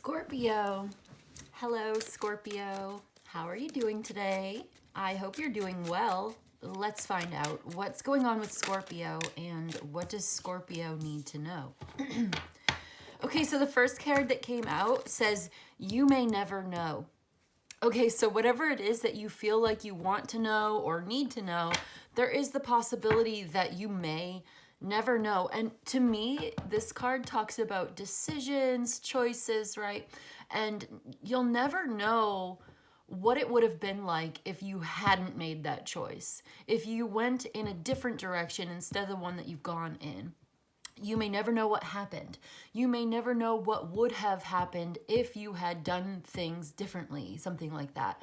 Scorpio. Hello, Scorpio. How are you doing today? I hope you're doing well. Let's find out what's going on with Scorpio and what does Scorpio need to know. Okay, so the first card that came out says, you may never know. Okay, so whatever it is that you feel like you want to know or need to know, there is the possibility that you may never know. And to me, this card talks about decisions, choices, right? And you'll never know what it would have been like if you hadn't made that choice. If you went in a different direction instead of the one that you've gone in. You may never know what happened. You may never know what would have happened if you had done things differently, something like that.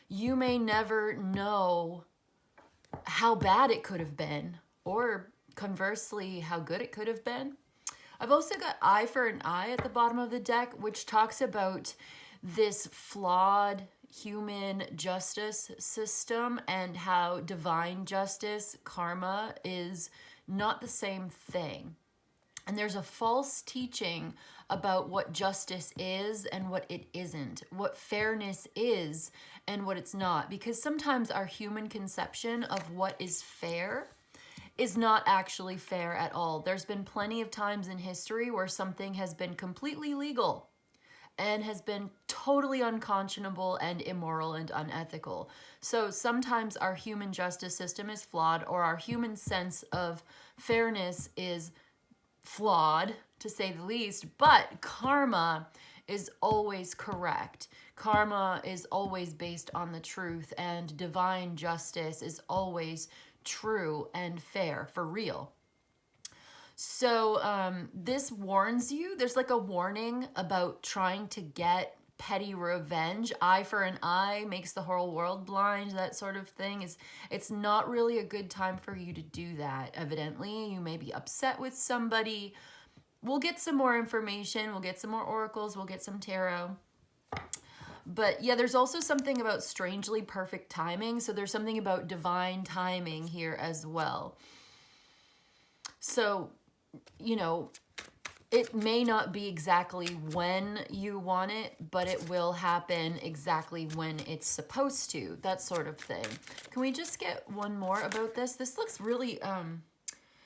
You may never know how bad it could have been, or conversely, how good it could have been. I've also got eye for an eye at the bottom of the deck, which talks about this flawed human justice system and how divine justice, karma, is not the same thing. And there's a false teaching about what justice is and what it isn't, what fairness is and what it's not. Because sometimes our human conception of what is fair is not actually fair at all. There's been plenty of times in history where something has been completely legal and has been totally unconscionable and immoral and unethical. So sometimes our human justice system is flawed, or our human sense of fairness is flawed, to say the least, but karma is always correct. Karma is always based on the truth, and divine justice is always true and fair, for real. So this warns you, there's like a warning about trying to get petty revenge. Eye for an eye makes the whole world blind, that sort of thing. It's not really a good time for you to do that, evidently. You may be upset with somebody. We'll get some more information. We'll get some more oracles. We'll get some tarot. But yeah, there's also something about strangely perfect timing. So there's something about divine timing here as well. So, you know, it may not be exactly when you want it, but it will happen exactly when it's supposed to, that sort of thing. Can we just get one more about this? This looks really,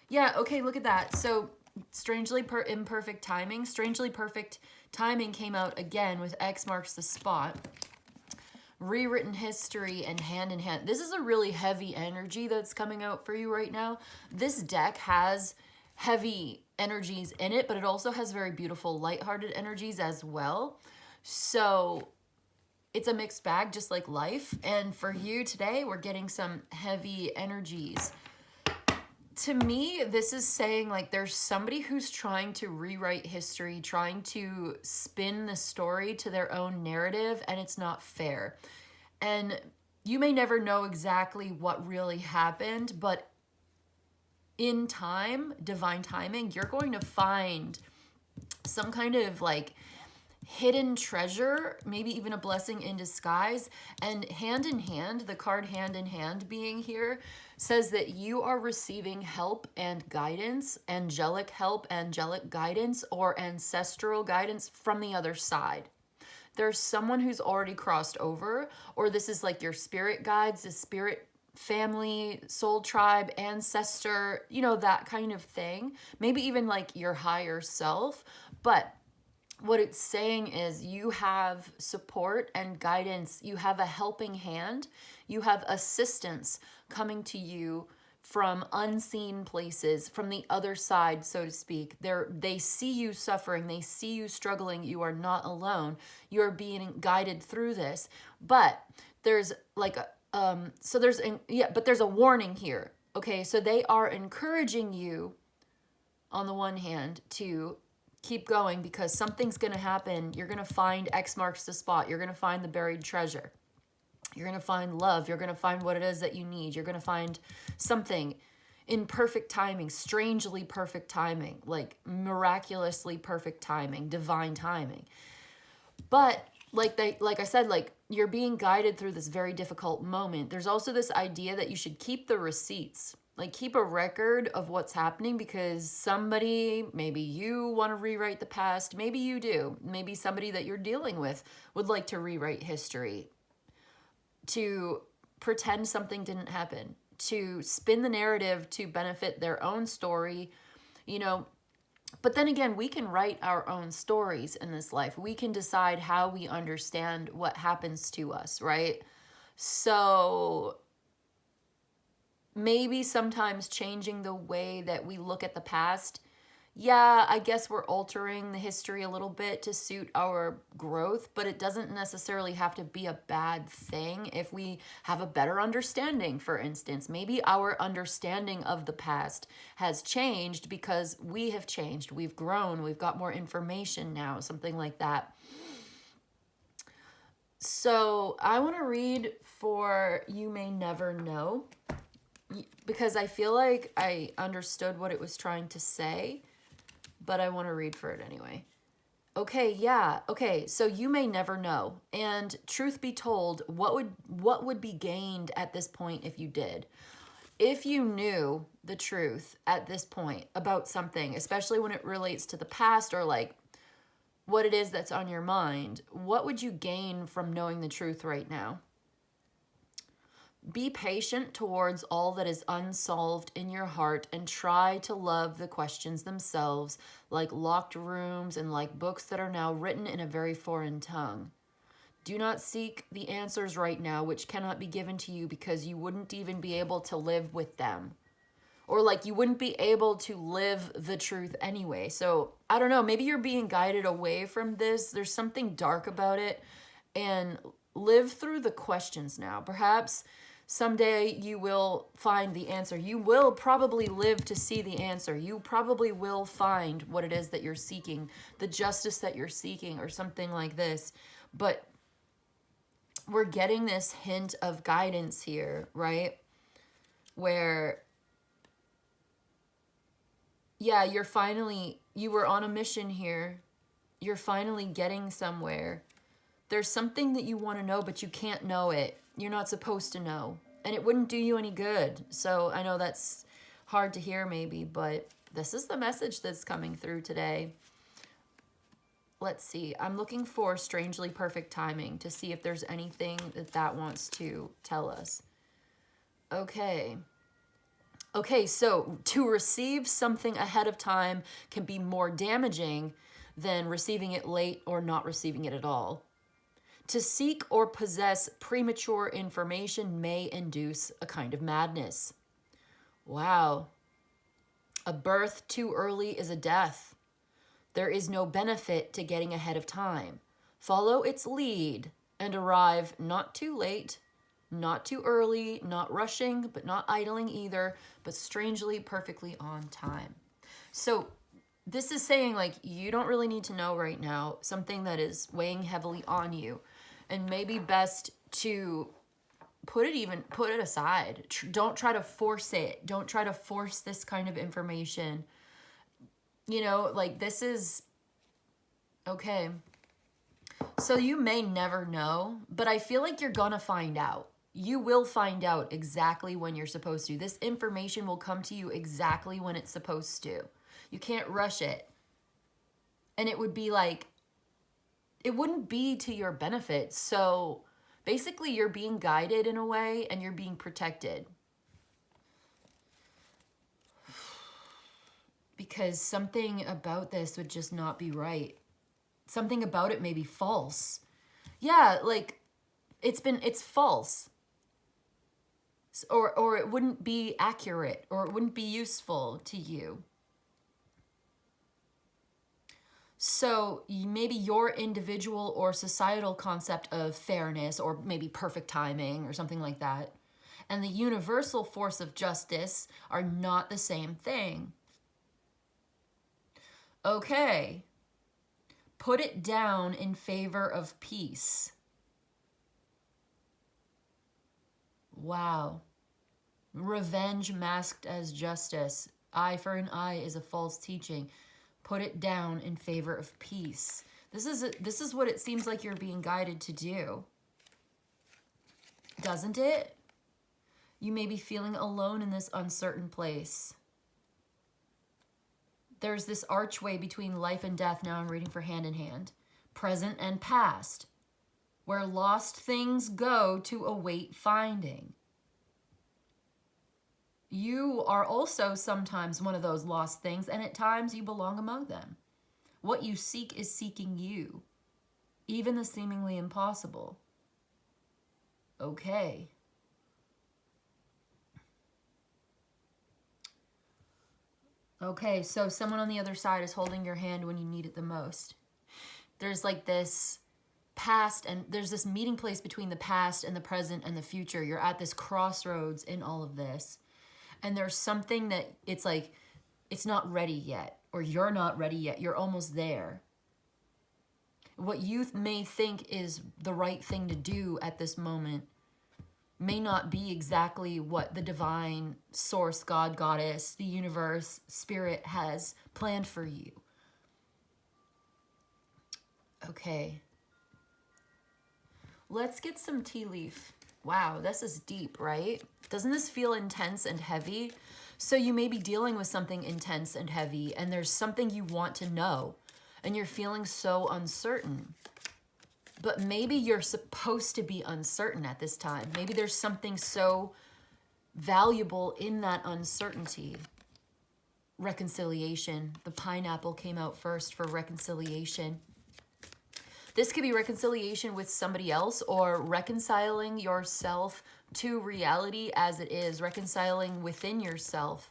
yeah, okay, look at that. So strangely imperfect timing. Strangely perfect timing came out again with X marks the spot. Rewritten history and hand in hand. This is a really heavy energy that's coming out for you right now. This deck has heavy energies in it, but it also has very beautiful lighthearted energies as well. So it's a mixed bag, just like life. And for you today, we're getting some heavy energies. To me, this is saying like there's somebody who's trying to rewrite history, trying to spin the story to their own narrative, and it's not fair. And you may never know exactly what really happened, but in time, divine timing, you're going to find some kind of like hidden treasure, maybe even a blessing in disguise. And hand in hand, the card hand in hand being here says that you are receiving help and guidance, angelic help, angelic guidance, or ancestral guidance from the other side. There's someone who's already crossed over, or this is like your spirit guides, the spirit family, soul tribe, ancestor, you know, that kind of thing. Maybe even like your higher self. But what it's saying is you have support and guidance. You have a helping hand. You have assistance coming to you from unseen places, from the other side, so to speak. They see you suffering. They see you struggling. You are not alone. You're being guided through this. But there's like a but there's a warning here. Okay, so they are encouraging you on the one hand to keep going because something's going to happen. You're going to find X marks the spot. You're going to find the buried treasure. You're going to find love. You're going to find what it is that you need. You're going to find something in perfect timing, strangely perfect timing, like miraculously perfect timing, divine timing. But like I said, like you're being guided through this very difficult moment. There's also this idea that you should keep the receipts. Like, keep a record of what's happening, because somebody, maybe you want to rewrite the past. Maybe you do. Maybe somebody that you're dealing with would like to rewrite history, to pretend something didn't happen, to spin the narrative to benefit their own story, you know. But then again, we can write our own stories in this life. We can decide how we understand what happens to us, right? So maybe sometimes changing the way that we look at the past, yeah, I guess we're altering the history a little bit to suit our growth, but it doesn't necessarily have to be a bad thing if we have a better understanding. For instance, maybe our understanding of the past has changed because we have changed, we've grown, we've got more information now, something like that. So I want to read for You May Never Know, because I feel like I understood what it was trying to say, but I want to read for it anyway. Okay, yeah. Okay, so you may never know. And truth be told, what would be gained at this point if you did? If you knew the truth at this point about something, especially when it relates to the past, or like what it is that's on your mind, what would you gain from knowing the truth right now? Be patient towards all that is unsolved in your heart, and try to love the questions themselves, like locked rooms and like books that are now written in a very foreign tongue. Do not seek the answers right now, which cannot be given to you, because you wouldn't even be able to live with them. Or like you wouldn't be able to live the truth anyway. So I don't know, maybe you're being guided away from this. There's something dark about it. And live through the questions now. Perhaps someday you will find the answer. You will probably live to see the answer. You probably will find what it is that you're seeking, the justice that you're seeking, or something like this. But we're getting this hint of guidance here, right? Where, yeah, you were on a mission here. You're finally getting somewhere. There's something that you want to know, but you can't know it. You're not supposed to know. And it wouldn't do you any good. So I know that's hard to hear maybe, but this is the message that's coming through today. Let's see. I'm looking for strangely perfect timing to see if there's anything that wants to tell us. Okay. Okay, so to receive something ahead of time can be more damaging than receiving it late or not receiving it at all. To seek or possess premature information may induce a kind of madness. Wow. A birth too early is a death. There is no benefit to getting ahead of time. Follow its lead and arrive not too late, not too early, not rushing, but not idling either, but strangely perfectly on time. So this is saying, like, you don't really need to know right now something that is weighing heavily on you. And maybe best to put it aside. Don't try to force it. Don't try to force this kind of information. You know, like, this is okay. So you may never know, but I feel like you're gonna find out. You will find out exactly when you're supposed to. This information will come to you exactly when it's supposed to. You can't rush it. And it would be like, it wouldn't be to your benefit. So basically you're being guided in a way, and you're being protected. Because something about this would just not be right. Something about it may be false. Yeah, like it's false. Or it wouldn't be accurate, or it wouldn't be useful to you. So maybe your individual or societal concept of fairness, or maybe perfect timing or something like that, and the universal force of justice are not the same thing. Okay. Put it down in favor of peace. Wow. Revenge masked as justice. Eye for an eye is a false teaching. Put it down in favor of peace. This is what it seems like you're being guided to do. Doesn't it? You may be feeling alone in this uncertain place. There's this archway between life and death. Now I'm reading for hand in hand. Present and past, where lost things go to await finding. You are also sometimes one of those lost things, and at times you belong among them. What you seek is seeking you, even the seemingly impossible. Okay. Okay, so someone on the other side is holding your hand when you need it the most. There's like this past, and there's this meeting place between the past and the present and the future. You're at this crossroads in all of this. And there's something that it's like, it's not ready yet, or you're not ready yet. You're almost there. What you may think is the right thing to do at this moment may not be exactly what the divine source, God, goddess, the universe, spirit has planned for you. Okay. Let's get some tea leaf. Wow, this is deep, right? Doesn't this feel intense and heavy? So you may be dealing with something intense and heavy, and there's something you want to know, and you're feeling so uncertain. But maybe you're supposed to be uncertain at this time. Maybe there's something so valuable in that uncertainty. Reconciliation. The pineapple came out first for reconciliation. This could be reconciliation with somebody else, or reconciling yourself to reality as it is, reconciling within yourself.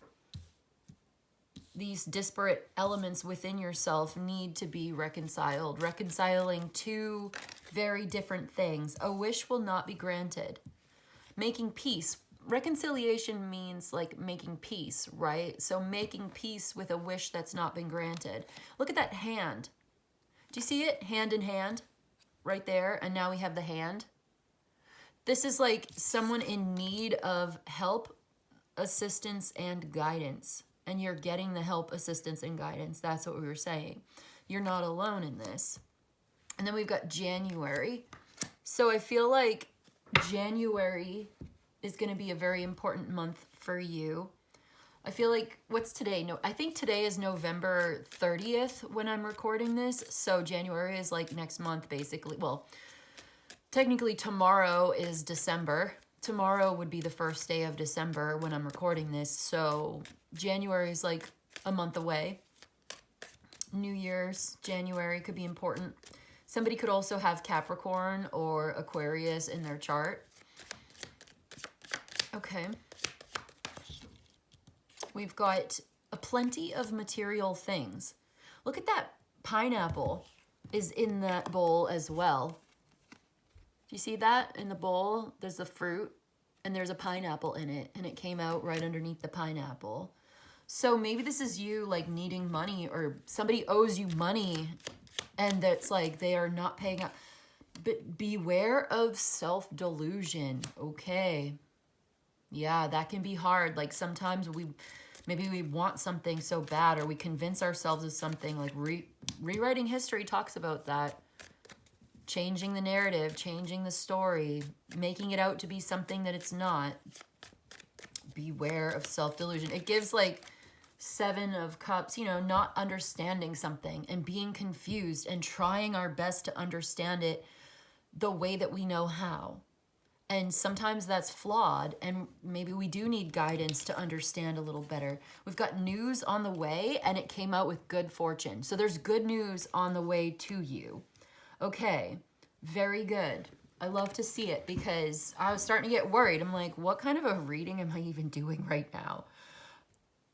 These disparate elements within yourself need to be reconciled, reconciling two very different things. A wish will not be granted. Making peace. Reconciliation means like making peace, right? So making peace with a wish that's not been granted. Look at that hand. Do you see it? Hand in hand, right there. And now we have the hand. This is like someone in need of help, assistance, and guidance. And you're getting the help, assistance, and guidance. That's what we were saying. You're not alone in this. And then we've got January. So I feel like January is going to be a very important month for you. I feel like, what's today? No, I think today is November 30th when I'm recording this. So January is like next month, basically. Well, technically tomorrow is December. Tomorrow would be the first day of December when I'm recording this. So January is like a month away. New Year's, January could be important. Somebody could also have Capricorn or Aquarius in their chart. Okay. We've got a plenty of material things. Look at that pineapple is in that bowl as well. Do you see that in the bowl? There's the fruit and there's a pineapple in it, and it came out right underneath the pineapple. So maybe this is you like needing money, or somebody owes you money and that's like they are not paying up. But beware of self-delusion. Okay. Yeah, that can be hard. Like sometimes maybe we want something so bad, or we convince ourselves of something. Like rewriting history talks about that. Changing the narrative, changing the story, making it out to be something that it's not. Beware of self-delusion. It gives like 7 of Cups, you know, not understanding something and being confused and trying our best to understand it the way that we know how. And sometimes that's flawed, and maybe we do need guidance to understand a little better. We've got news on the way, and it came out with good fortune. So there's good news on the way to you. Okay, very good. I love to see it, because I was starting to get worried. I'm like, what kind of a reading am I even doing right now?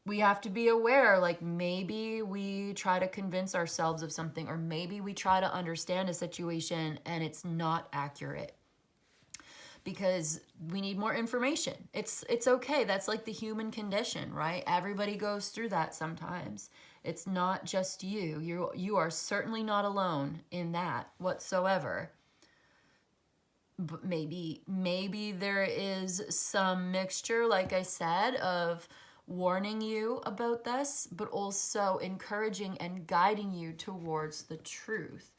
We have to be aware, like maybe we try to convince ourselves of something, or maybe we try to understand a situation and it's not accurate, because we need more information. It's okay. That's like the human condition, right? Everybody goes through that sometimes. It's not just you. You are certainly not alone in that whatsoever. But maybe there is some mixture, like I said, of warning you about this, but also encouraging and guiding you towards the truth.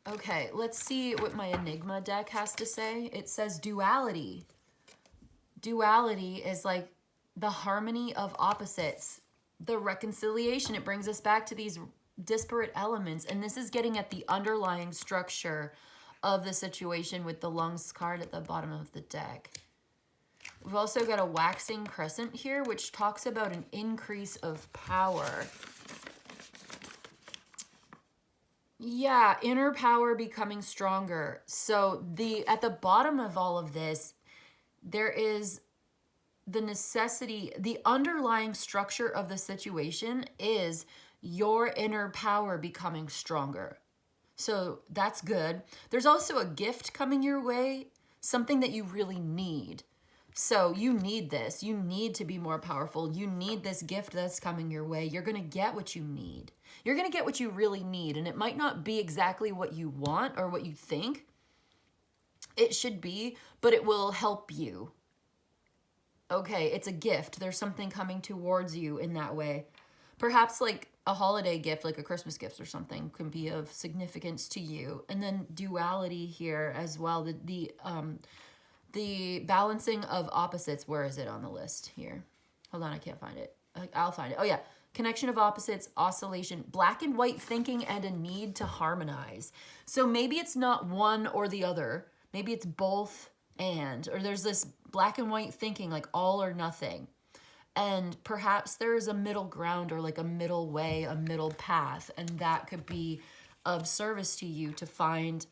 Okay, let's see what my Enigma deck has to say. It says duality. duality is like the harmony of opposites, the reconciliation. It brings us back to these disparate elements. And this is getting at the underlying structure of the situation with the lungs card at the bottom of the deck. We've also got a waxing crescent here, which talks about an increase of power. Yeah, inner power becoming stronger. So at the bottom of all of this, there is the necessity, the underlying structure of the situation is your inner power becoming stronger. So that's good. There's also a gift coming your way, something that you really need. So you need this. You need to be more powerful. You need this gift that's coming your way. You're going to get what you need. You're going to get what you really need. And it might not be exactly what you want or what you think it should be, but it will help you. Okay, it's a gift. There's something coming towards you in that way. Perhaps like a holiday gift, like a Christmas gift or something, can be of significance to you. And then duality here as well. The balancing of opposites. Where is it on the list here? Hold on, I can't find it. I'll find it. Oh yeah, connection of opposites, oscillation, black and white thinking, and a need to harmonize. So maybe it's not one or the other. Maybe it's both and, or there's this black and white thinking, like all or nothing. And perhaps there's a middle ground or like a middle way, a middle path, and that could be of service to you to find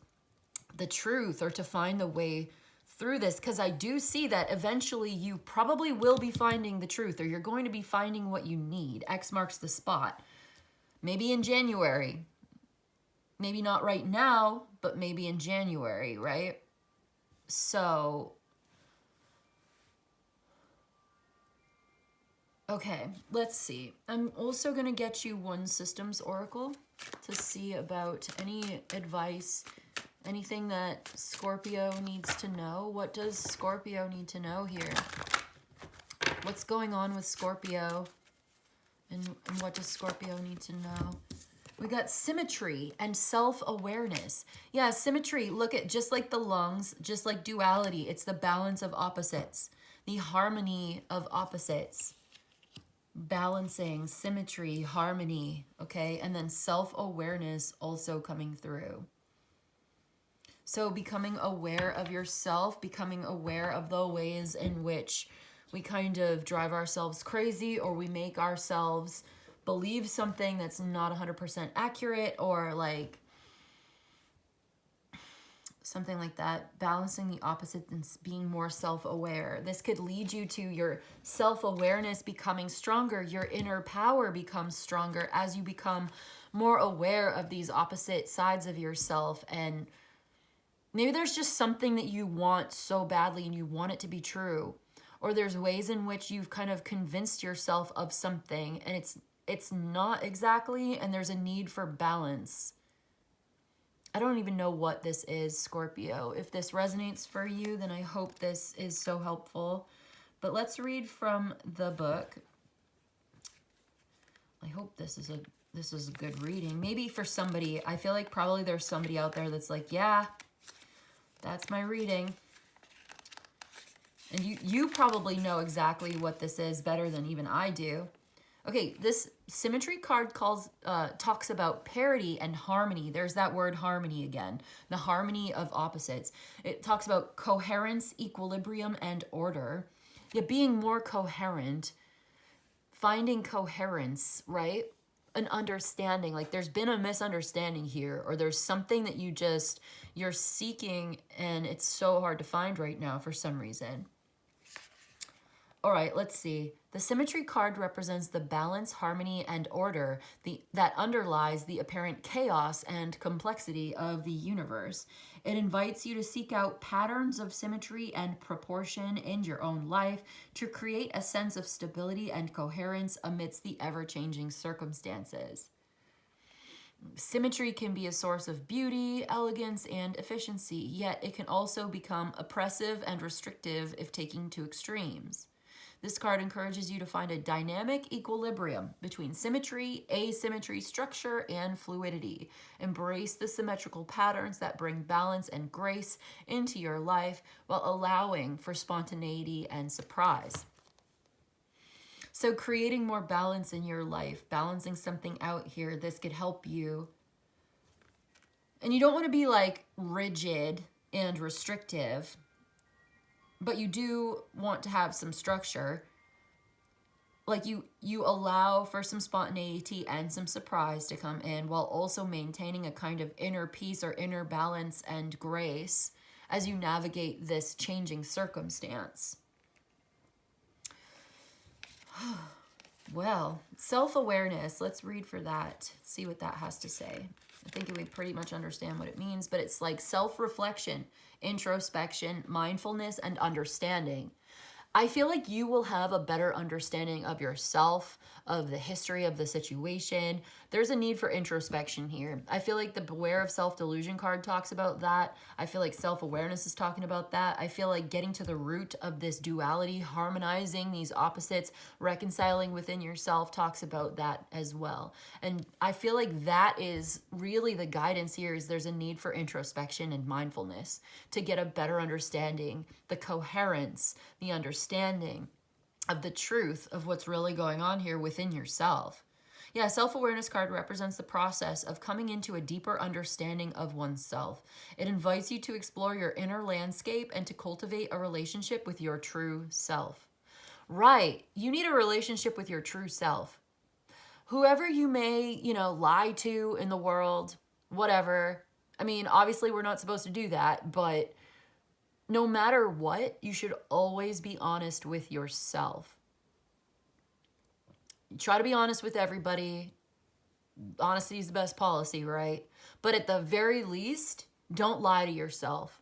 the truth or to find the way through this, because I do see that eventually you probably will be finding the truth, or you're going to be finding what you need. X marks the spot. Maybe in January. Maybe not right now, but maybe in January, right? So, okay, let's see. I'm also going to get you one systems oracle to see about any advice, anything that Scorpio needs to know. What does Scorpio need to know here? What's going on with Scorpio? And what does Scorpio need to know? We got symmetry and self-awareness. Yeah, symmetry, look at just like the lungs, just like duality. It's the balance of opposites, the harmony of opposites. Balancing, symmetry, harmony, okay? And then self-awareness also coming through. So becoming aware of yourself, becoming aware of the ways in which we kind of drive ourselves crazy, or we make ourselves believe something that's not 100% accurate, or like something like that. Balancing the opposite and being more self-aware. This could lead you to your self-awareness becoming stronger. Your inner power becomes stronger as you become more aware of these opposite sides of yourself. And maybe there's just something that you want so badly and you want it to be true. Or there's ways in which you've kind of convinced yourself of something and it's not exactly, and there's a need for balance. I don't even know what this is, Scorpio. If this resonates for you, then I hope this is so helpful. But let's read from the book. I hope this is a good reading. Maybe for somebody, I feel like probably there's somebody out there that's like, yeah, that's my reading. And you probably know exactly what this is better than even I do. Okay, this symmetry card talks about parity and harmony. There's that word harmony again. The harmony of opposites. It talks about coherence, equilibrium, and order. Yeah, being more coherent, finding coherence, right? An understanding, like there's been a misunderstanding here, or there's something that you're seeking and it's so hard to find right now for some reason. All right, let's see. The symmetry card represents the balance, harmony, and order that underlies the apparent chaos and complexity of the universe. It invites you to seek out patterns of symmetry and proportion in your own life to create a sense of stability and coherence amidst the ever-changing circumstances. Symmetry can be a source of beauty, elegance, and efficiency, yet it can also become oppressive and restrictive if taken to extremes. This card encourages you to find a dynamic equilibrium between symmetry, asymmetry, structure, and fluidity. Embrace the symmetrical patterns that bring balance and grace into your life while allowing for spontaneity and surprise. So creating more balance in your life, balancing something out here, this could help you. And you don't want to be like rigid and restrictive, but you do want to have some structure. Like you allow for some spontaneity and some surprise to come in while also maintaining a kind of inner peace or inner balance and grace as you navigate this changing circumstance. Well, self-awareness, let's read for that, see what that has to say. I think we pretty much understand what it means, but it's like self-reflection, introspection, mindfulness, and understanding. I feel like you will have a better understanding of yourself, of the history of the situation. There's a need for introspection here. I feel like the Beware of Self-Delusion card talks about that. I feel like self-awareness is talking about that. I feel like getting to the root of this duality, harmonizing these opposites, reconciling within yourself talks about that as well. And I feel like that is really the guidance here, is there's a need for introspection and mindfulness to get a better understanding, the coherence, the understanding of the truth of what's really going on here within yourself. Yeah, self-awareness card represents the process of coming into a deeper understanding of oneself. It invites you to explore your inner landscape and to cultivate a relationship with your true self. Right, you need a relationship with your true self. Whoever you may, lie to in the world, whatever. I mean, obviously we're not supposed to do that, but no matter what, you should always be honest with yourself. Try to be honest with everybody. Honesty is the best policy, right? But at the very least, don't lie to yourself.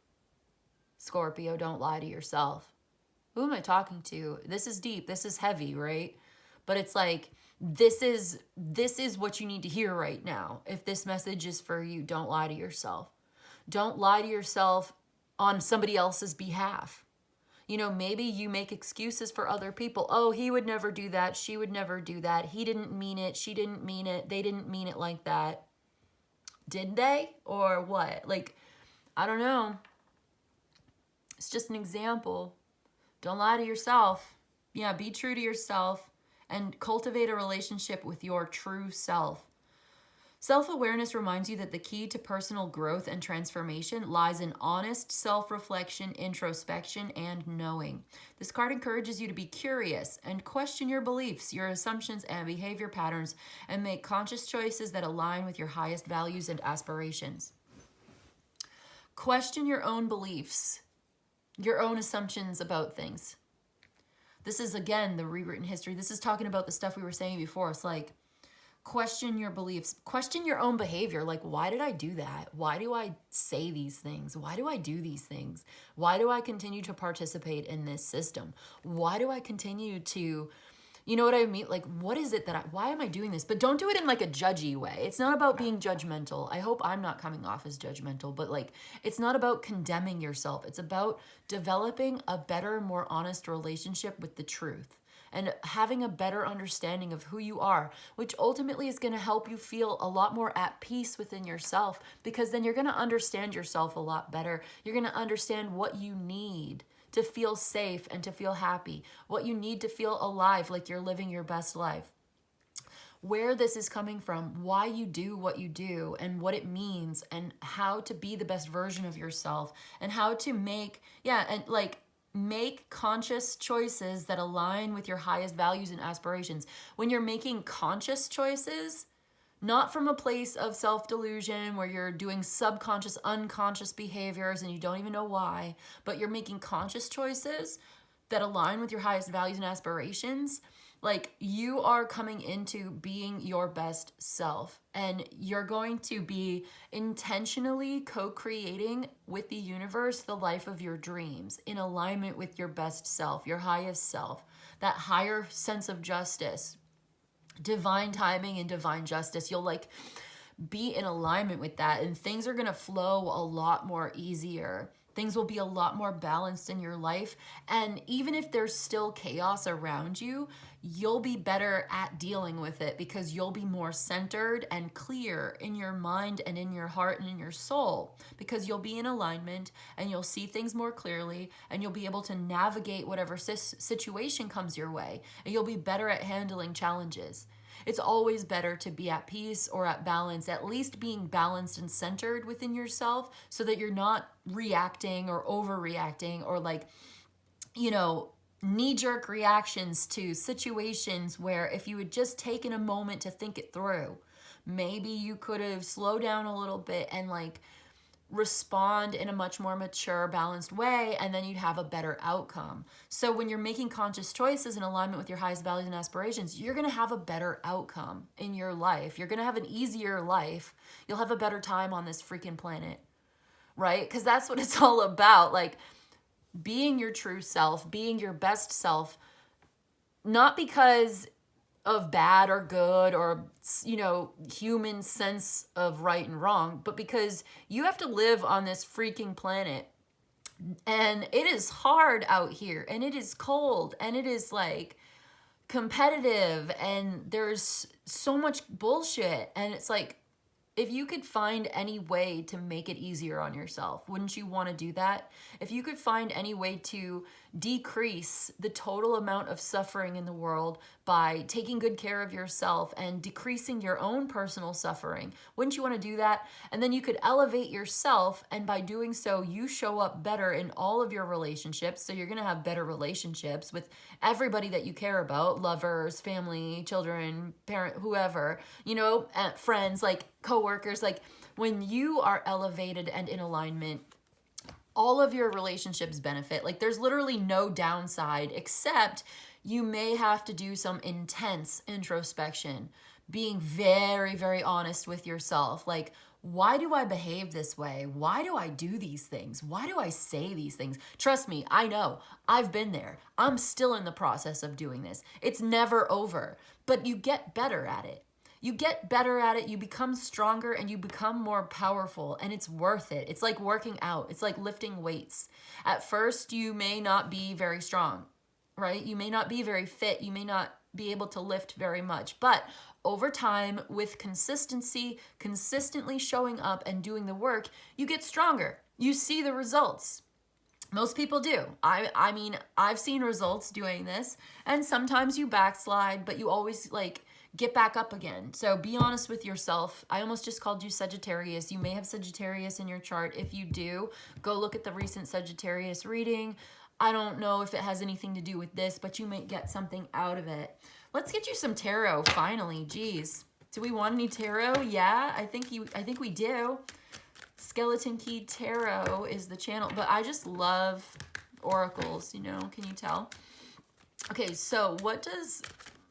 Scorpio, don't lie to yourself. Who am I talking to? This is deep. This is heavy, right? But it's like, this is what you need to hear right now. If this message is for you, don't lie to yourself. Don't lie to yourself on somebody else's behalf. Maybe you make excuses for other people. Oh, he would never do that. She would never do that. He didn't mean it. She didn't mean it. They didn't mean it like that. Did they? Or what? Like, I don't know. It's just an example. Don't lie to yourself. Yeah, be true to yourself and cultivate a relationship with your true self. Self-awareness reminds you that the key to personal growth and transformation lies in honest self-reflection, introspection, and knowing. This card encourages you to be curious and question your beliefs, your assumptions, and behavior patterns, and make conscious choices that align with your highest values and aspirations. Question your own beliefs, your own assumptions about things. This is, again, the rewritten history. This is talking about the stuff we were saying before. It's like, question your beliefs, question your own behavior. Like, why did I do that? Why do I say these things? Why do I do these things? Why do I continue to participate in this system? Why do I continue to, you know what I mean? Like, what is it why am I doing this? But don't do it in like a judgy way. It's not about being judgmental. I hope I'm not coming off as judgmental, but like, it's not about condemning yourself. It's about developing a better, more honest relationship with the truth. And having a better understanding of who you are, which ultimately is going to help you feel a lot more at peace within yourself, because then you're going to understand yourself a lot better. You're going to understand what you need to feel safe and to feel happy, what you need to feel alive, like you're living your best life. Where this is coming from, why you do what you do, and what it means, and how to be the best version of yourself, and how to make conscious choices that align with your highest values and aspirations. When you're making conscious choices, not from a place of self-delusion where you're doing subconscious, unconscious behaviors and you don't even know why, but you're making conscious choices that align with your highest values and aspirations, like, you are coming into being your best self, and you're going to be intentionally co-creating with the universe the life of your dreams in alignment with your best self, your highest self, that higher sense of justice, divine timing and divine justice. You'll be in alignment with that, and things are going to flow a lot more easier. Things will be a lot more balanced in your life. And even if there's still chaos around you, you'll be better at dealing with it because you'll be more centered and clear in your mind and in your heart and in your soul, because you'll be in alignment and you'll see things more clearly, and you'll be able to navigate whatever situation comes your way, and you'll be better at handling challenges. It's always better to be at peace or at balance, at least being balanced and centered within yourself, so that you're not reacting or overreacting or like, you know, knee-jerk reactions to situations where if you had just taken a moment to think it through, maybe you could have slowed down a little bit and like respond in a much more mature, balanced way, and then you'd have a better outcome. So when you're making conscious choices in alignment with your highest values and aspirations, you're going to have a better outcome in your life. You're going to have an easier life. You'll have a better time on this freaking planet, right? Because that's what it's all about. Like being your true self, being your best self, not because of bad or good or, you know, human sense of right and wrong, but because you have to live on this freaking planet, and it is hard out here, and it is cold, and it is like competitive, and there's so much bullshit, and it's like, if you could find any way to make it easier on yourself, wouldn't you want to do that? If you could find any way to decrease the total amount of suffering in the world by taking good care of yourself and decreasing your own personal suffering, wouldn't you want to do that? And then you could elevate yourself, and by doing so, you show up better in all of your relationships. So you're going to have better relationships with everybody that you care about, lovers, family, children, parent, whoever, you know, friends, like coworkers. Like when you are elevated and in alignment, all of your relationships benefit. Like there's literally no downside, except you may have to do some intense introspection, being very, very honest with yourself. Like, why do I behave this way? Why do I do these things? Why do I say these things? Trust me, I know. I've been there. I'm still in the process of doing this. It's never over, but you get better at it. You get better at it, you become stronger, and you become more powerful, and it's worth it. It's like working out. It's like lifting weights. At first, you may not be very strong, right? You may not be very fit. You may not be able to lift very much, but over time, with consistency, consistently showing up and doing the work, you get stronger. You see the results. Most people do. I mean, I've seen results doing this, and sometimes you backslide, but you always like get back up again. So be honest with yourself. I almost just called you Sagittarius. You may have Sagittarius in your chart. If you do, go look at the recent Sagittarius reading. I don't know if it has anything to do with this, but you might get something out of it. Let's get you some tarot finally. Geez. Do we want any tarot? Yeah, I think we do. Skeleton Key Tarot is the channel, but I just love oracles, you know, can you tell? Okay, so what does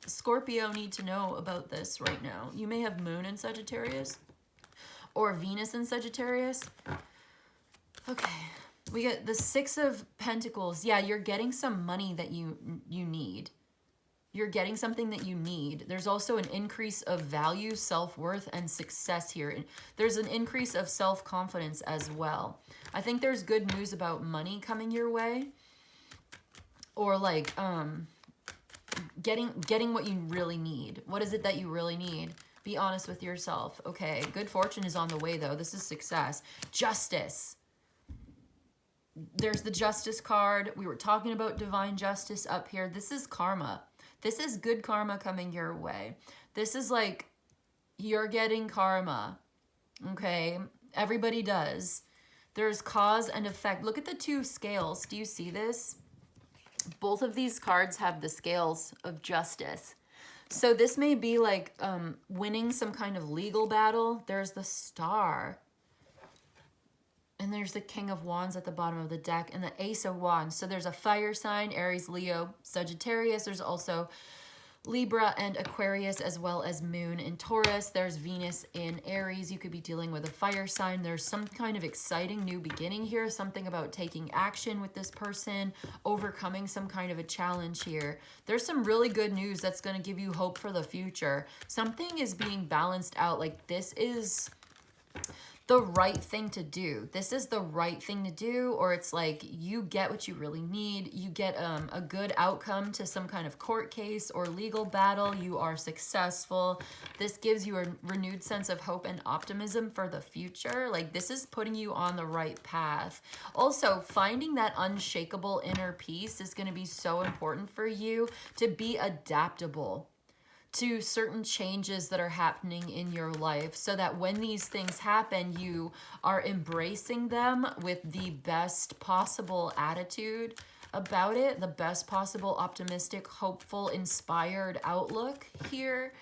Scorpio need to know about this right now? You may have Moon in Sagittarius or Venus in Sagittarius. Okay, we get the Six of Pentacles. Yeah, you're getting some money that you need. You're getting something that you need. There's also an increase of value, self-worth, and success here. There's an increase of self-confidence as well. I think there's good news about money coming your way, or like getting what you really need. What is it that you really need? Be honest with yourself. Okay, good fortune is on the way though. This is success. Justice. There's the Justice card. We were talking about divine justice up here. This is karma. This is good karma coming your way. This is like you're getting karma. Okay, everybody does. There's cause and effect. Look at the two scales. Do you see this? Both of these cards have the scales of justice. So this may be like winning some kind of legal battle. There's the Star. And there's the King of Wands at the bottom of the deck and the Ace of Wands. So there's a fire sign, Aries, Leo, Sagittarius. There's also Libra and Aquarius, as well as Moon in Taurus. There's Venus in Aries. You could be dealing with a fire sign. There's some kind of exciting new beginning here, something about taking action with this person, overcoming some kind of a challenge here. There's some really good news that's going to give you hope for the future. Something is being balanced out. Like, this is the right thing to do. This is the right thing to do, or it's like you get what you really need. You get a good outcome to some kind of court case or legal battle. You are successful. This gives you a renewed sense of hope and optimism for the future. Like, this is putting you on the right path. Also, finding that unshakable inner peace is going to be so important for you to be adaptable to certain changes that are happening in your life, so that when these things happen, you are embracing them with the best possible attitude about it, the best possible optimistic, hopeful, inspired outlook here.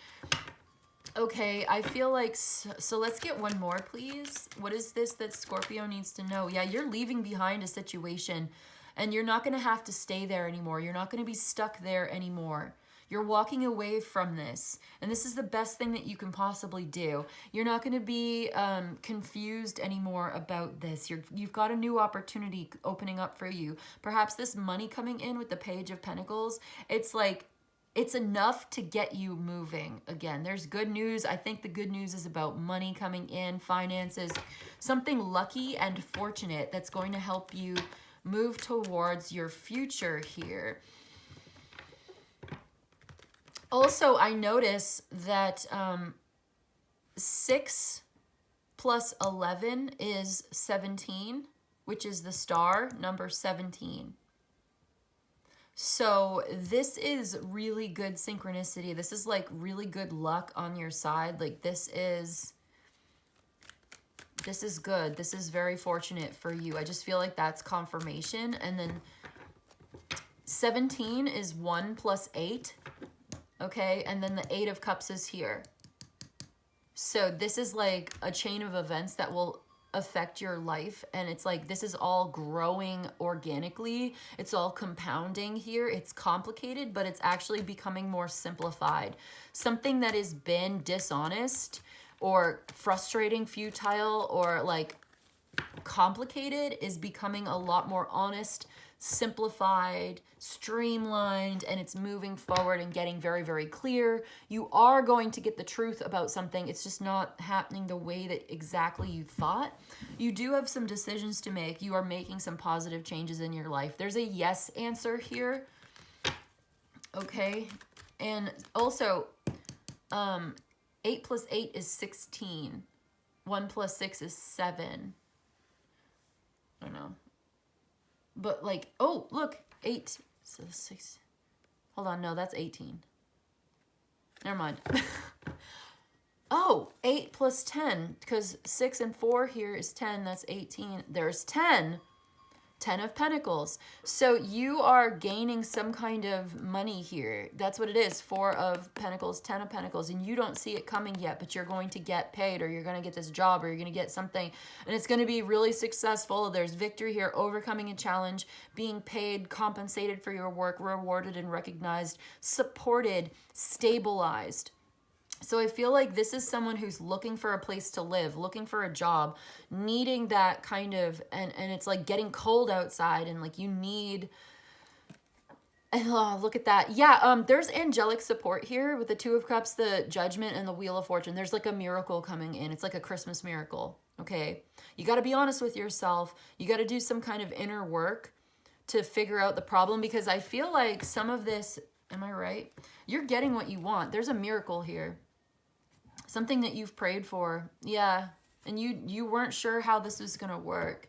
Okay, I feel like, so let's get one more, please. What is this that Scorpio needs to know? Yeah, you're leaving behind a situation, and you're not going to have to stay there anymore. You're not going to be stuck there anymore. You're walking away from this, and this is the best thing that you can possibly do. You're not going to be confused anymore about this. You've got a new opportunity opening up for you. Perhaps this money coming in with the Page of Pentacles, it's like, it's enough to get you moving again. There's good news. I think the good news is about money coming in, finances, something lucky and fortunate that's going to help you move towards your future here. Also, I notice that 6 plus 11 is 17, which is the star number 17. So this is really good synchronicity. This is like really good luck on your side. Like, this is good. This is very fortunate for you. I just feel like that's confirmation. And then 17 is 1 plus 8. Okay, and then the 8 of Cups is here. So this is like a chain of events that will affect your life, and it's like this is all growing organically. It's all compounding here. It's complicated, but it's actually becoming more simplified. Something that has been dishonest or frustrating, futile, or like complicated is becoming a lot more honest, simplified, streamlined, and it's moving forward and getting very, very clear. You are going to get the truth about something. It's just not happening the way that exactly you thought. You do have some decisions to make. You are making some positive changes in your life. There's a yes answer here. Okay. And also, 8 plus 8 is 16. 1 plus 6 is 7. I don't know. But like, oh, look, 8, so 6. Hold on, no, that's 18. Never mind. Oh, 8 plus 10, because 6 and 4 here is 10, that's 18. There's 10. 10 of Pentacles. So you are gaining some kind of money here. That's what it is. 4 of Pentacles, 10 of Pentacles. And you don't see it coming yet, but you're going to get paid, or you're going to get this job, or you're going to get something. And it's going to be really successful. There's victory here, overcoming a challenge, being paid, compensated for your work, rewarded and recognized, supported, stabilized. So I feel like this is someone who's looking for a place to live, looking for a job, needing that kind of, and it's like getting cold outside, and like you need, oh, look at that. Yeah, there's angelic support here with the 2 of Cups, the Judgment, and the Wheel of Fortune. There's like a miracle coming in. It's like a Christmas miracle, okay? You got to be honest with yourself. You got to do some kind of inner work to figure out the problem, because I feel like some of this, am I right? You're getting what you want. There's a miracle here. Something that you've prayed for. Yeah. And you weren't sure how this was going to work.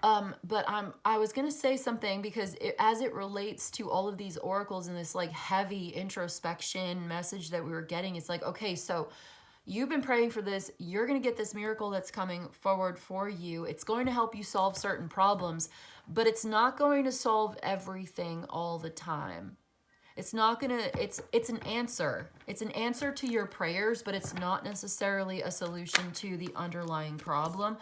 But I was going to say something, because as it relates to all of these oracles and this like heavy introspection message that we were getting, it's like, okay, so you've been praying for this. You're going to get this miracle that's coming forward for you. It's going to help you solve certain problems, but it's not going to solve everything all the time. It's not gonna, it's an answer. It's an answer to your prayers, but it's not necessarily a solution to the underlying problem,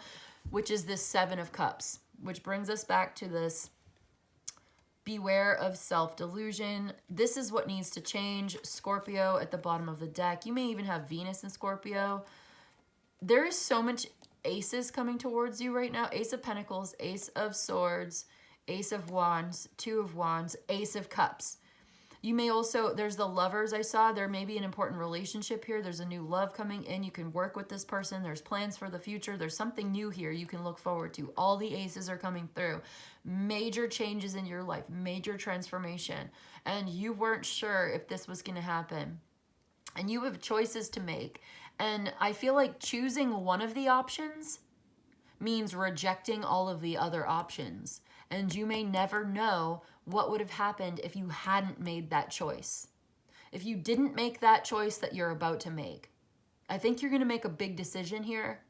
which is this 7 of Cups, which brings us back to this Beware of self-delusion. This is what needs to change. Scorpio at the bottom of the deck. You may even have Venus in Scorpio. There is so much aces coming towards you right now. Ace of Pentacles, Ace of Swords, Ace of Wands, Two of Wands, Ace of Cups. You may also, there's the lovers I saw. There may be an important relationship here. There's a new love coming in. You can work with this person. There's plans for the future. There's something new here you can look forward to. All the aces are coming through. Major changes in your life, major transformation. And you weren't sure if this was going to happen. And you have choices to make. And I feel like choosing one of the options means rejecting all of the other options. And you may never know what would have happened if you hadn't made that choice. If you didn't make that choice that you're about to make. I think you're going to make a big decision here,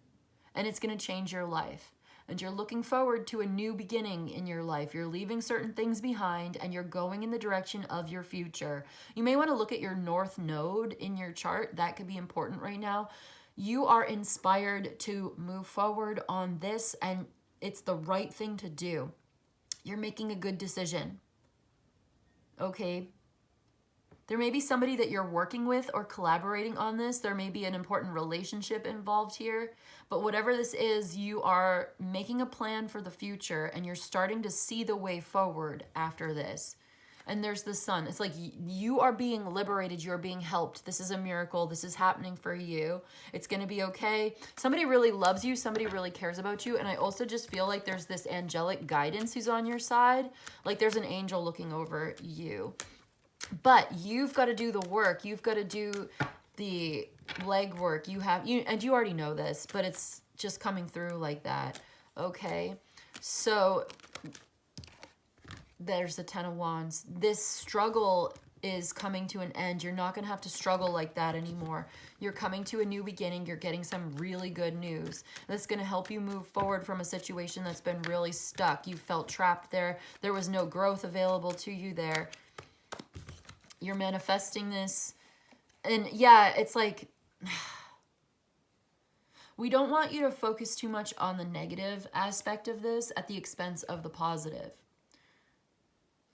and it's going to change your life. And you're looking forward to a new beginning in your life. You're leaving certain things behind, and you're going in the direction of your future. You may want to look at your north node in your chart. That could be important right now. You are inspired to move forward on this, and it's the right thing to do. You're making a good decision. Okay? There may be somebody that you're working with or collaborating on this. There may be an important relationship involved here. But whatever this is, you are making a plan for the future, and you're starting to see the way forward after this. And there's the sun. It's like you are being liberated. You're being helped. This is a miracle. This is happening for you. It's going to be okay. Somebody really loves you. Somebody really cares about you. And I also just feel like there's this angelic guidance who's on your side. Like there's an angel looking over you. But you've got to do the work. You've got to do the legwork. And you already know this, but it's just coming through like that. Okay. So there's the Ten of Wands. This struggle is coming to an end. You're not going to have to struggle like that anymore. You're coming to a new beginning. You're getting some really good news. That's going to help you move forward from a situation that's been really stuck. You felt trapped there. There was no growth available to you there. You're manifesting this. And yeah, it's like, we don't want you to focus too much on the negative aspect of this at the expense of the positive.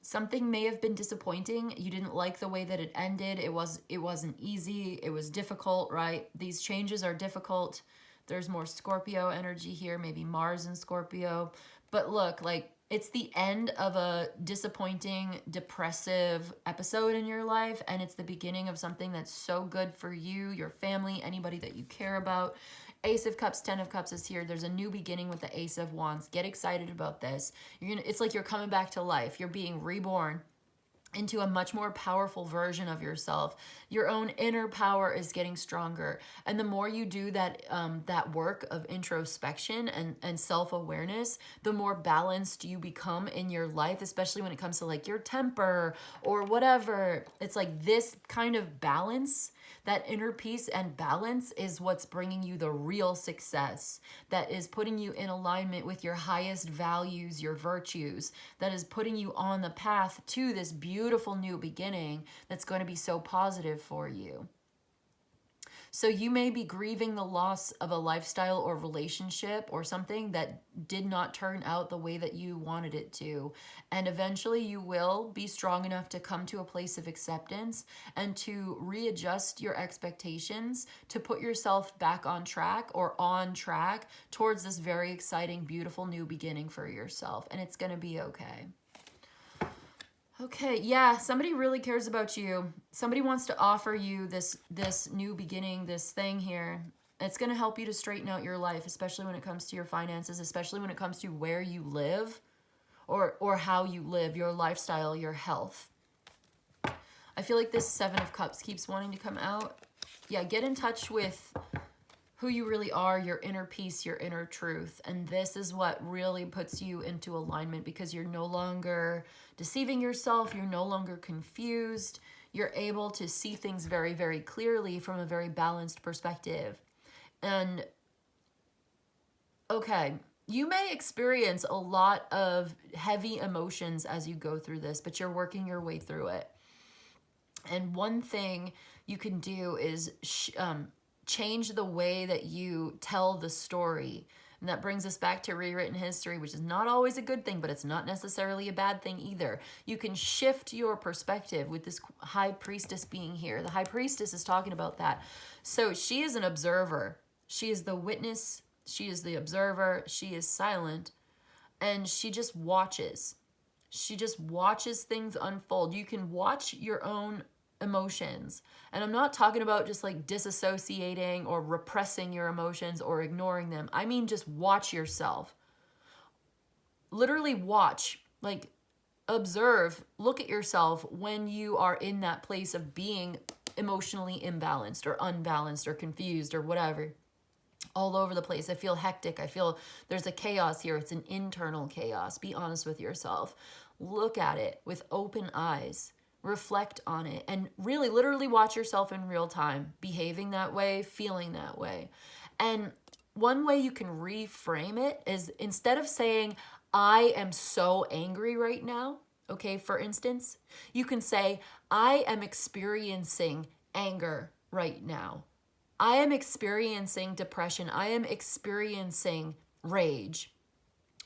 Something may have been disappointing. You didn't like the way that it ended. It wasn't easy. It was difficult, right? These changes are difficult. There's more Scorpio energy here, maybe Mars in Scorpio. But look, like, it's the end of a disappointing, depressive episode in your life, and it's the beginning of something that's so good for you, your family, anybody that you care about. Ace of Cups, Ten of Cups is here. There's a new beginning with the Ace of Wands. Get excited about this. It's like you're coming back to life. You're being reborn into a much more powerful version of yourself. Your own inner power is getting stronger. And the more you do that work of introspection and self-awareness, the more balanced you become in your life, especially when it comes to like your temper or whatever. It's like this kind of balance, that inner peace and balance is what's bringing you the real success, that is putting you in alignment with your highest values, your virtues, that is putting you on the path to this beautiful new beginning that's going to be so positive for you. So you may be grieving the loss of a lifestyle or relationship or something that did not turn out the way that you wanted it to. And eventually you will be strong enough to come to a place of acceptance and to readjust your expectations to put yourself back on track or on track towards this very exciting, beautiful new beginning for yourself. And it's going to be okay. Okay, yeah, somebody really cares about you. Somebody wants to offer you this new beginning, this thing here. It's going to help you to straighten out your life, especially when it comes to your finances, especially when it comes to where you live or how you live, your lifestyle, your health. I feel like this Seven of Cups keeps wanting to come out. Yeah, get in touch with who you really are, your inner peace, your inner truth. And this is what really puts you into alignment because you're no longer deceiving yourself. You're no longer confused. You're able to see things very, very clearly from a very balanced perspective. And okay, you may experience a lot of heavy emotions as you go through this, but you're working your way through it. And one thing you can do is change the way that you tell the story And that brings us back to rewritten history, which is not always a good thing, but it's not necessarily a bad thing either. You can shift your perspective with this high priestess being here. The high priestess is talking about that. So she is an observer. She is the witness. She is the observer. She is silent. And she just watches. She just watches things unfold. You can watch your own emotions. And I'm not talking about just like disassociating or repressing your emotions or ignoring them. I mean, just watch yourself. Literally watch, like observe, look at yourself when you are in that place of being emotionally imbalanced or unbalanced or confused or whatever. All over the place. I feel hectic. I feel there's a chaos here. It's an internal chaos. Be honest with yourself. Look at it with open eyes. Reflect on it and really literally watch yourself in real time, behaving that way, feeling that way. And one way you can reframe it is instead of saying, I am so angry right now, okay, for instance, you can say, I am experiencing anger right now. I am experiencing depression. I am experiencing rage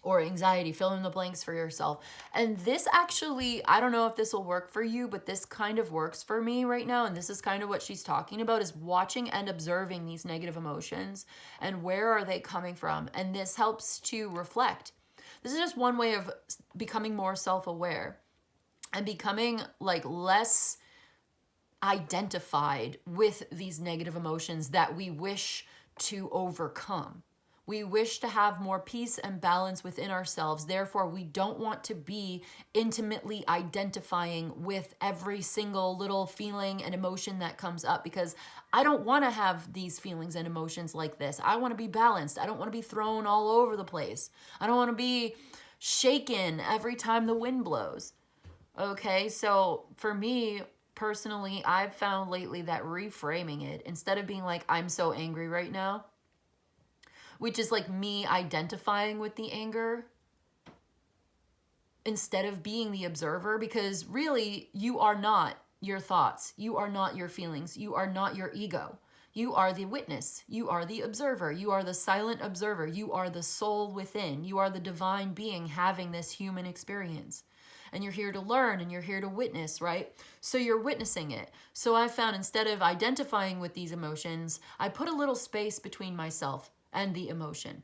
or anxiety. Fill in the blanks for yourself. And this actually, I don't know if this will work for you, but this kind of works for me right now. And this is kind of what she's talking about, is watching and observing these negative emotions and where are they coming from. And this helps to reflect. This is just one way of becoming more self-aware and becoming like less identified with these negative emotions that we wish to overcome. We wish to have more peace and balance within ourselves. Therefore, we don't want to be intimately identifying with every single little feeling and emotion that comes up, because I don't want to have these feelings and emotions like this. I want to be balanced. I don't want to be thrown all over the place. I don't want to be shaken every time the wind blows. Okay, so for me, personally, I've found lately that reframing it, instead of being like, I'm so angry right now, which is like me identifying with the anger, instead of being the observer, because really you are not your thoughts. You are not your feelings. You are not your ego. You are the witness. You are the observer. You are the silent observer. You are the soul within. You are the divine being having this human experience. And you're here to learn and you're here to witness, right? So you're witnessing it. So I found instead of identifying with these emotions, I put a little space between myself and the emotion.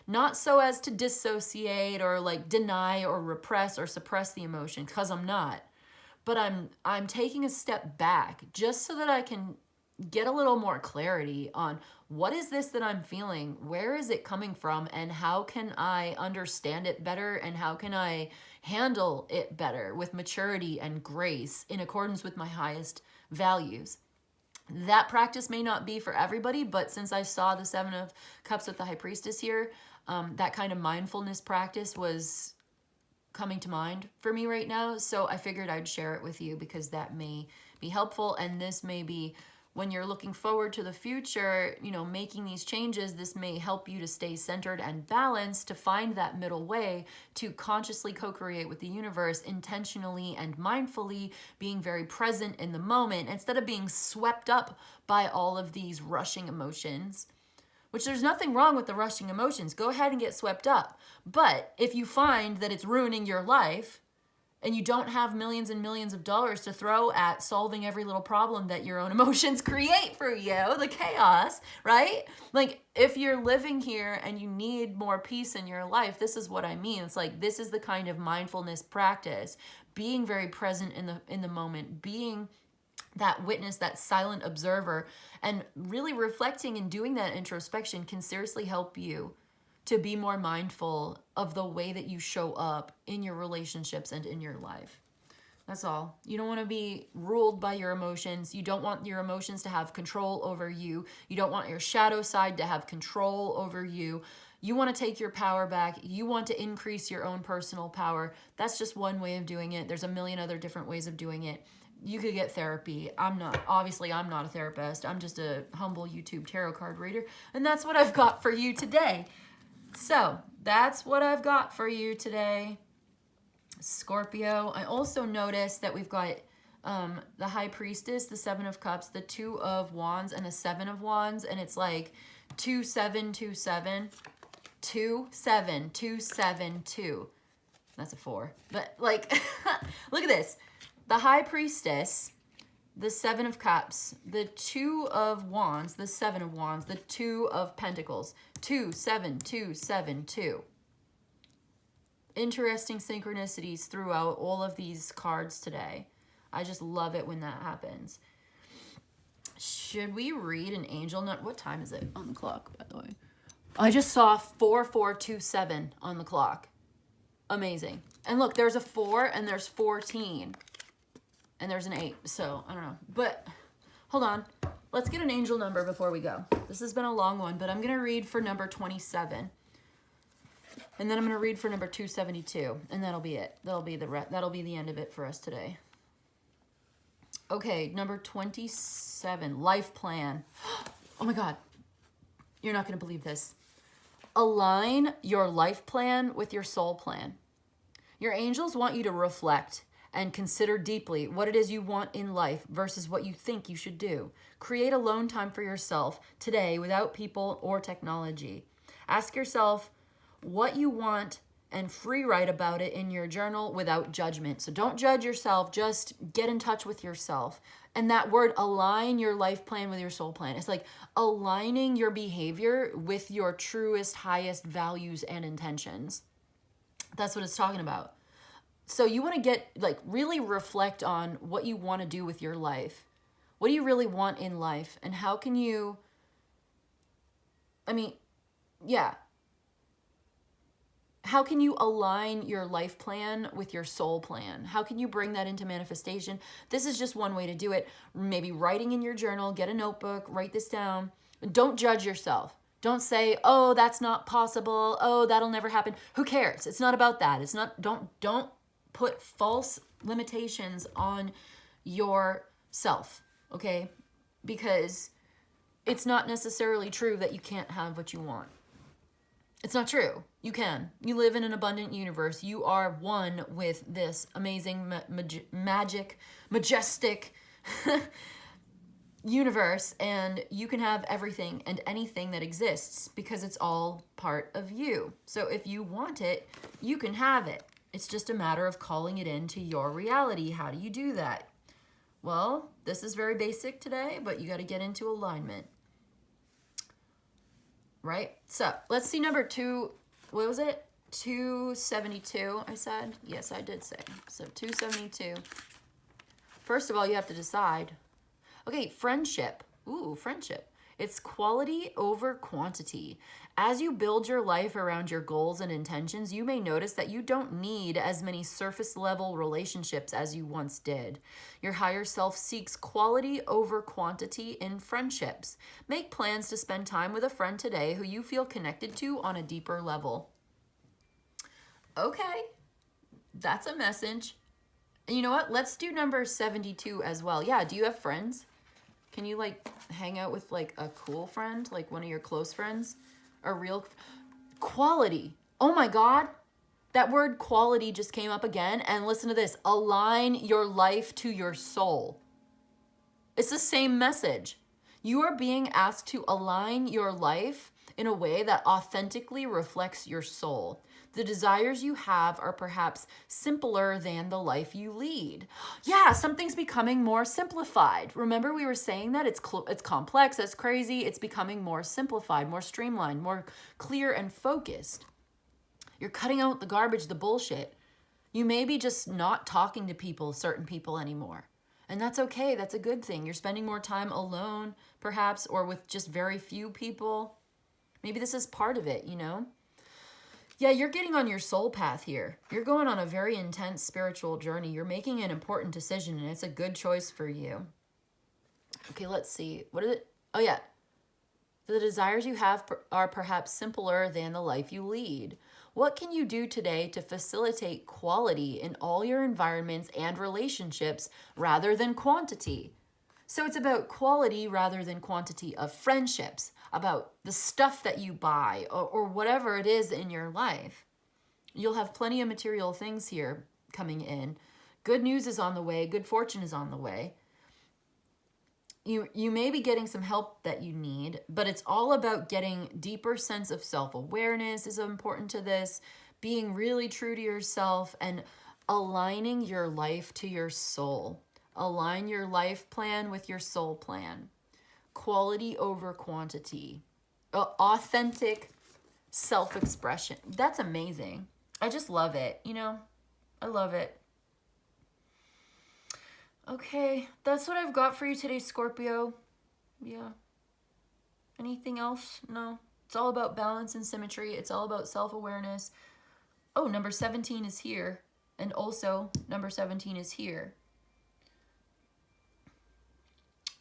Not so as to dissociate or like deny or repress or suppress the emotion, because I'm not. But I'm taking a step back just so that I can get a little more clarity on what is this that I'm feeling, where is it coming from, and how can I understand it better, and how can I handle it better with maturity and grace in accordance with my highest values. That practice may not be for everybody, but since I saw the Seven of Cups with the High Priestess here, that kind of mindfulness practice was coming to mind for me right now. So I figured I'd share it with you because that may be helpful. And this may be, when you're looking forward to the future, you know, making these changes, this may help you to stay centered and balanced, to find that middle way, to consciously co-create with the universe, intentionally and mindfully, being very present in the moment, instead of being swept up by all of these rushing emotions. Which there's nothing wrong with the rushing emotions. Go ahead and get swept up. But if you find that it's ruining your life, and you don't have millions and millions of dollars to throw at solving every little problem that your own emotions create for you, the chaos, right? Like, if you're living here and you need more peace in your life, this is what I mean. It's like, this is the kind of mindfulness practice, being very present in the moment, being that witness, that silent observer, and really reflecting and doing that introspection can seriously help you to be more mindful of the way that you show up in your relationships and in your life. That's all. You don't want to be ruled by your emotions. You don't want your emotions to have control over you. You don't want your shadow side to have control over you. You want to take your power back. You want to increase your own personal power. That's just one way of doing it. There's a million other different ways of doing it. You could get therapy. I'm not a therapist. I'm just a humble YouTube tarot card reader. And that's what I've got for you today. So that's what I've got for you today, Scorpio. I also noticed that we've got the High Priestess, the Seven of Cups, the Two of Wands, and the Seven of Wands, and it's like 2727. 27272. That's a 4. But like, look at this. The High Priestess, the 7 of Cups, the 2 of Wands, the 7 of Wands, the 2 of Pentacles. 27272. Interesting synchronicities throughout all of these cards today. I just love it when that happens. Should we read an angel note? What time is it on the clock, by the way? I just saw 4427 on the clock. Amazing. And look, there's a 4 and there's 14. And there's an 8. So, I don't know. But, hold on. Let's get an angel number before we go. This has been a long one, but I'm going to read for number 27. And then I'm going to read for number 272. And that'll be it. That'll be the end of it for us today. Okay, number 27. Life plan. Oh my God. You're not going to believe this. Align your life plan with your soul plan. Your angels want you to reflect and consider deeply what it is you want in life versus what you think you should do. Create alone time for yourself today without people or technology. Ask yourself what you want and free write about it in your journal without judgment. So don't judge yourself, just get in touch with yourself. And that word, align your life plan with your soul plan. It's like aligning your behavior with your truest, highest values and intentions. That's what it's talking about. So you want to get, like, really reflect on what you want to do with your life. What do you really want in life? And how can you, how can you align your life plan with your soul plan? How can you bring that into manifestation? This is just one way to do it. Maybe writing in your journal, get a notebook, write this down. Don't judge yourself. Don't say, oh, that's not possible. Oh, that'll never happen. Who cares? It's not about that. It's not, don't put false limitations on yourself, okay? Because it's not necessarily true that you can't have what you want. It's not true. You can. You live in an abundant universe. You are one with this amazing, majestic universe, and you can have everything and anything that exists because it's all part of you. So if you want it, you can have it. It's just a matter of calling it into your reality. How do you do that? Well, this is very basic today, but you got to get into alignment. Right? So let's see number 2. What was it? 272, I said? Yes, I did say. So 272. First of all, you have to decide. Okay, friendship. Ooh, friendship. It's quality over quantity. As you build your life around your goals and intentions, you may notice that you don't need as many surface level relationships as you once did. Your higher self seeks quality over quantity in friendships. Make plans to spend time with a friend today who you feel connected to on a deeper level. Okay, that's a message. And you know what? Let's do number 72 as well. Yeah, do you have friends? Can you, like, hang out with, like, a cool friend? Like, one of your close friends? A real quality. Oh, my God. That word quality just came up again. And listen to this. Align your life to your soul. It's the same message. You are being asked to align your life in a way that authentically reflects your soul. The desires you have are perhaps simpler than the life you lead. Yeah, something's becoming more simplified. Remember we were saying that it's complex, it's crazy, it's becoming more simplified, more streamlined, more clear and focused. You're cutting out the garbage, the bullshit. You may be just not talking to people, certain people anymore. And that's okay, that's a good thing. You're spending more time alone, perhaps, or with just very few people. Maybe this is part of it, you know? Yeah, you're getting on your soul path here. You're going on a very intense spiritual journey. You're making an important decision, and it's a good choice for you. Okay, let's see. What is it? Oh, yeah. The desires you have are perhaps simpler than the life you lead. What can you do today to facilitate quality in all your environments and relationships rather than quantity? So it's about quality rather than quantity of friendships, about the stuff that you buy or whatever it is in your life. You'll have plenty of material things here coming in. Good news is on the way. Good fortune is on the way. you may be getting some help that you need, but it's all about getting deeper sense of self-awareness is important to this, being really true to yourself and aligning your life to your soul. Align your life plan with your soul plan. Quality over quantity. Authentic self-expression. That's amazing. I just love it, you know? I love it. Okay, that's what I've got for you today, Scorpio. Yeah. Anything else? No. It's all about balance and symmetry. It's all about self-awareness. Oh, number 17 is here. And also, number 17 is here.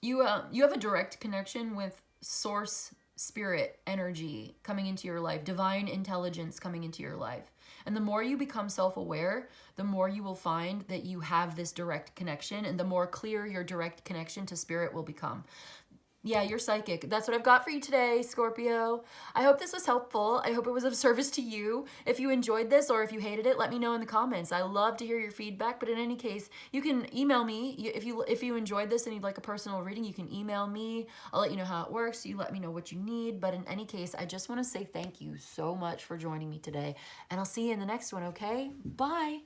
You have a direct connection with source spirit energy coming into your life, divine intelligence coming into your life. And the more you become self-aware, the more you will find that you have this direct connection, and the more clear your direct connection to spirit will become. Yeah, you're psychic. That's what I've got for you today, Scorpio. I hope this was helpful. I hope it was of service to you. If you enjoyed this or if you hated it, let me know in the comments. I love to hear your feedback, but in any case, you can email me. If you enjoyed this and you'd like a personal reading, you can email me. I'll let you know how it works. You let me know what you need. But in any case, I just want to say thank you so much for joining me today. And I'll see you in the next one, okay? Bye.